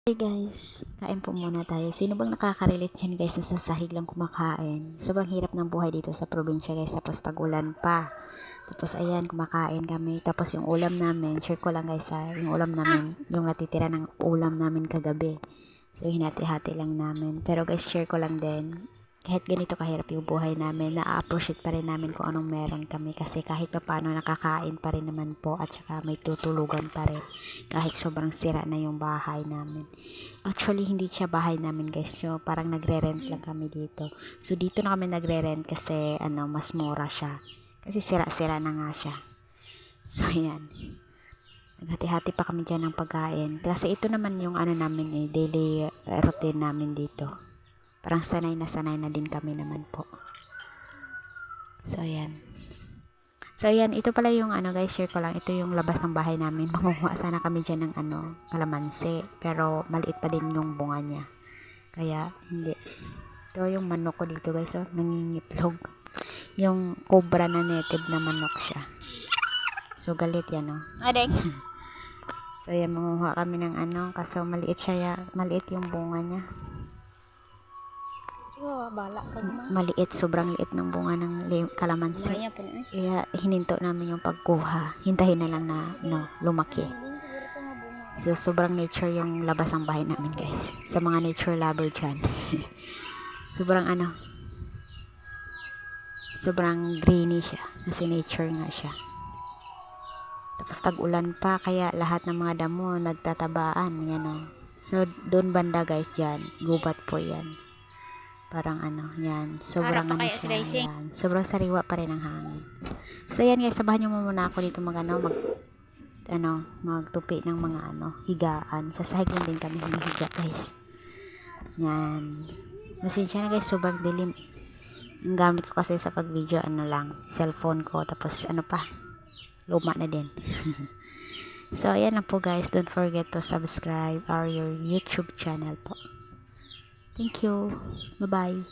Hey guys, kain po muna tayo. Sino bang nakaka-relate yan guys na sa sahig lang kumakain? Sobrang hirap ng buhay dito sa probinsya guys, tapos tag-ulan pa. Tapos ayan, kumakain kami. Tapos yung ulam namin, share ko lang guys ha, yung ulam namin, yung natitira ng ulam namin kagabi. So hinati-hati lang namin. Pero guys, share ko lang din. Kahit ganito kahirap yung buhay namin, na-appreciate pa rin namin kung anong meron kami. Kasi kahit pa paano nakakain pa rin naman po at saka may tutulugan pa rin. Kahit sobrang sira na yung bahay namin. Actually, hindi siya bahay namin guys. So, parang nagre-rent lang kami dito. So, dito na kami nagre-rent kasi mas mura siya. Kasi sira-sira na nga siya. So, yan. Naghati-hati pa kami dyan ng pagkain. Kasi ito naman yung namin daily routine namin dito. Parang sanay na din kami naman po. So, ayan. So, ayan. Ito pala yung guys, share ko lang. Ito yung labas ng bahay namin. Mangunguha sana kami dyan ng kalamansi. Pero, maliit pa din yung bunga niya. Kaya, hindi. Ito yung manok ko dito guys. Oh, nangingitlog. Yung cobra na native na manok siya. So, galit yan oh. Adeng. So, ayan. Mangunguha kami ng kaso maliit siya. Maliit yung bunga niya. Oh, bala ka naman. Maliit, sobrang liit ng bunga ng kalamansi. Maya po na. Kaya hininto namin yung pagkuha. Hintayin na lang na lumaki. So, sobrang nature yung labas ng bahay namin guys. Sa mga nature lover dyan. sobrang sobrang greeny siya. Kasi nature nga siya. Tapos tag-ulan pa, kaya lahat ng mga damo nagtatabaan. Yan o. So, doon banda guys dyan. Gubat po yan. Parang yan. Sobrang Harap pa kaya siya. slicing. Yan. Sobrang sariwa pa rin ang hangin. So, yan guys. Sabahan nyo muna ako dito magtupi ng mga higaan. Sa sahig lang din kami hinihiga guys. Yan. Pasensya na guys. Sobrang dilim. Ang gamit ko kasi sa pag-video, lang. Cellphone ko. Tapos, luma na din. So, ayan lang po guys. Don't forget to subscribe our YouTube channel po. Thank you. Bye-bye.